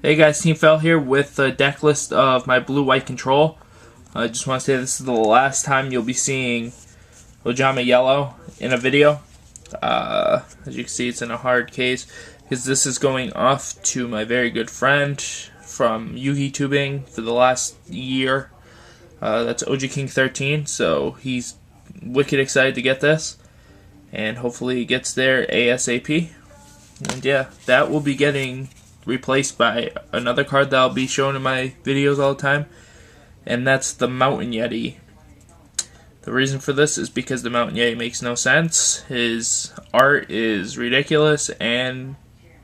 Hey guys, Team Fell here with a deck list of my blue-white control. I just want to say this is the last time you'll be seeing Ojama Yellow in a video. As you can see, it's in a hard case because this is going off to my very good friend from Yugi Tubing for the last year. That's OG King 13, so he's wicked excited to get this, and hopefully he gets there ASAP. And yeah, that will be getting replaced by another card that I'll be showing in my videos all the time, and that's the Mountain Yeti. The reason for this is because the Mountain Yeti makes no sense. His art is ridiculous, and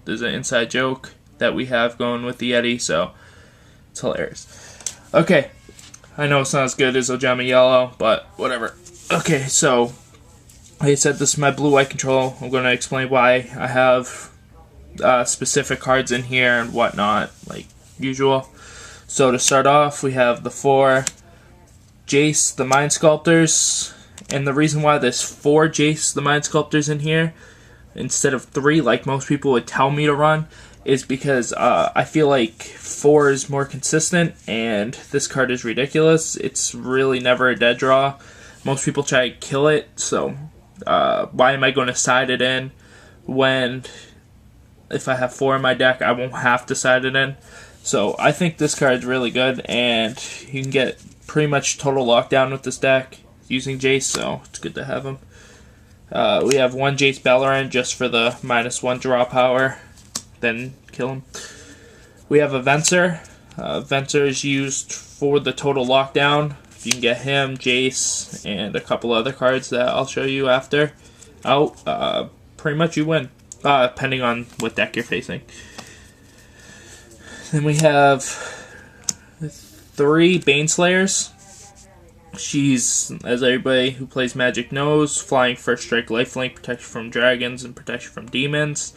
there's an inside joke that we have going with the Yeti, so it's hilarious. Okay, I know it's not as good as Ojama Yellow, but whatever. Okay, so like I said, this is my blue-white control. I'm going to explain why I have specific cards in here and whatnot, like usual. So to start off, we have the 4 Jace the Mind Sculptors, and the reason why there's 4 Jace the Mind Sculptors in here instead of 3 like most people would tell me to run is because I feel like 4 is more consistent, and this card is ridiculous. It's really never a dead draw. Most people try to kill it, so why am I going to side it in when if I have 4 in my deck, I won't have to side it in? So I think this card is really good, and you can get pretty much total lockdown with this deck using Jace, so it's good to have him. We have 1 Jace Beleren just for the -1 draw power, then kill him. We have a Venser. Venser is used for the total lockdown. If you can get him, Jace, and a couple other cards that I'll show you after out, pretty much you win. Depending on what deck you're facing. Then we have 3 Baneslayers. She's, as everybody who plays Magic knows, flying, first strike, lifelink, protection from dragons, and protection from demons.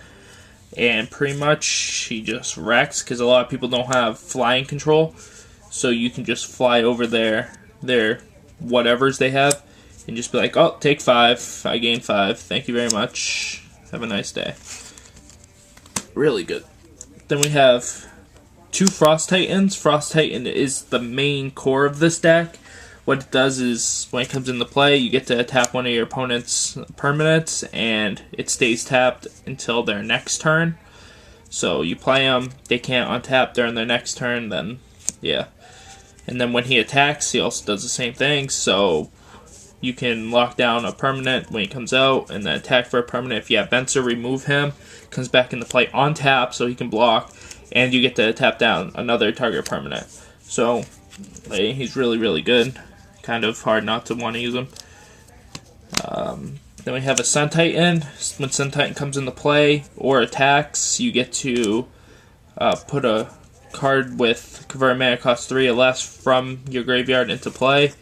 And pretty much she just wrecks because a lot of people don't have flying control. So you can just fly over their whatevers they have and just be like, oh, take 5. I gain 5. Thank you very much. Have a nice day. Really good. Then we have 2 Frost Titans. Frost Titan is the main core of this deck. What it does is, when it comes into play, you get to tap one of your opponent's permanents, and it stays tapped until their next turn. So you play them, they can't untap during their next turn, then, yeah. And then when he attacks, he also does the same thing, so you can lock down a permanent when he comes out, and then attack for a permanent. If you have Venser, remove him. Comes back into play on tap, so he can block, and you get to tap down another target permanent. So, he's really, really good. Kind of hard not to want to use him. Then we have a Sun Titan. When Sun Titan comes into play or attacks, you get to put a card with convert mana cost 3 or less from your graveyard into play.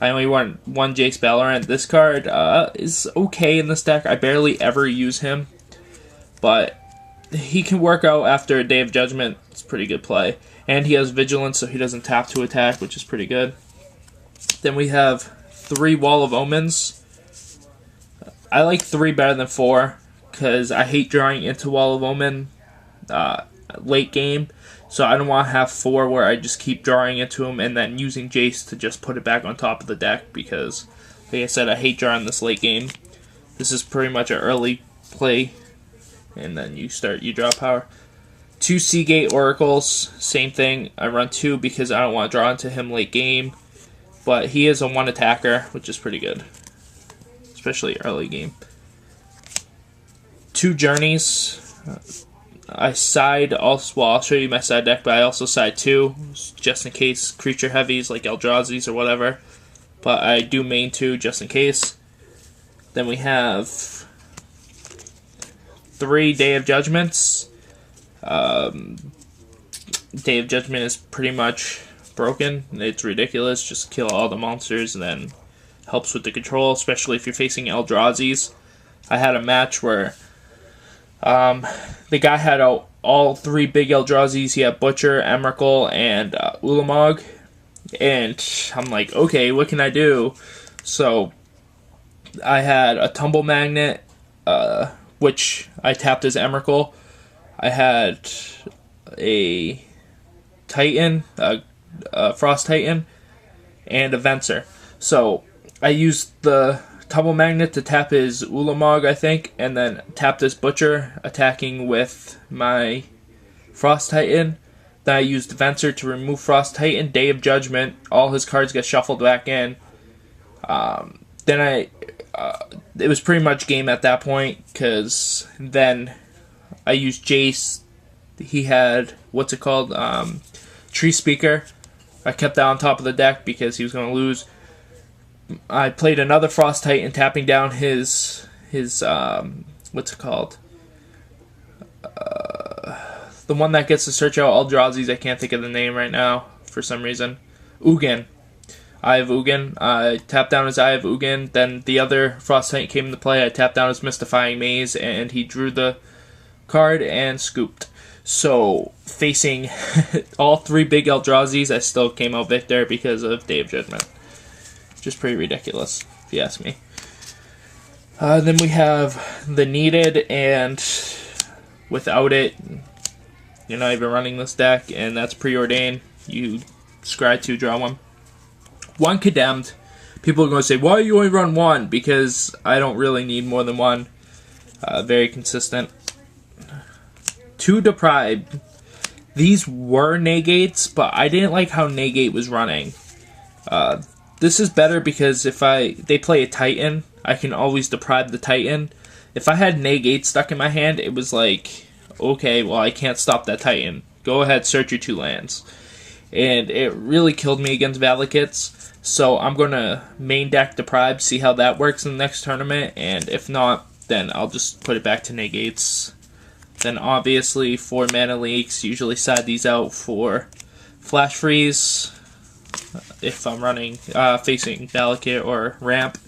I only want 1 Jace Beleren. This card is okay in this deck. I barely ever use him, but he can work out after a Day of Judgment. It's pretty good play. And he has Vigilance, so he doesn't tap to attack, which is pretty good. Then we have 3 Wall of Omens. I like 3 better than 4, because I hate drawing into Wall of Omen late game. So I don't want to have 4 where I just keep drawing into him and then using Jace to just put it back on top of the deck, because, like I said, I hate drawing this late game. This is pretty much an early play, and then you draw power. 2 Seagate Oracles, same thing. I run 2 because I don't want to draw into him late game, but he is a 1 attacker, which is pretty good, especially early game. 2 Journeys. I side also, well, I'll show you my side deck, but I also side 2, just in case creature heavies like Eldrazi's or whatever. But I do main 2 just in case. Then we have 3 Day of Judgments. Day of Judgment is pretty much broken. It's ridiculous. Just kill all the monsters and then helps with the control, especially if you're facing Eldrazi's. I had a match where the guy had all 3 big Eldrazi's. He had Butcher, Emrakul, and Ulamog. And I'm like, okay, what can I do? So I had a Tumble Magnet, which I tapped as Emrakul. I had a Titan, a Frost Titan, and a Venser. So I used the Tumble Magnet to tap his Ulamog, I think, and then tap this Butcher, attacking with my Frost Titan. Then I used Venser to remove Frost Titan, Day of Judgment, all his cards get shuffled back in. Then it was pretty much game at that point, because then I used Jace. He had, what's it called, Tree Speaker. I kept that on top of the deck because he was going to lose. I played another Frost Titan, tapping down his what's it called? The one that gets to search out Eldrazi's. I can't think of the name right now for some reason. Ugin. Eye of Ugin. I tapped down his Eye of Ugin. Then the other Frost Titan came into play. I tapped down his Mystifying Maze, and he drew the card and scooped. So, facing all three big Eldrazi's, I still came out victor because of Day of Judgment. Just pretty ridiculous, if you ask me. Then we have the Needed, and without it, you're not even running this deck, and that's Preordain. You scry 2, draw 1. 1 Condemned. People are going to say, why do you only run 1? Because I don't really need more than 1. Very consistent. 2 Deprived. These were negates, but I didn't like how negate was running. This is better because if they play a Titan, I can always deprive the Titan. If I had negate stuck in my hand, it was like, okay, well, I can't stop that Titan. Go ahead, search your 2 lands. And it really killed me against Valakids. So I'm going to main deck Deprive, see how that works in the next tournament. And if not, then I'll just put it back to negates. Then obviously 4 mana leaks, usually side these out for Flash Freeze if I'm running facing Valakut or Ramp.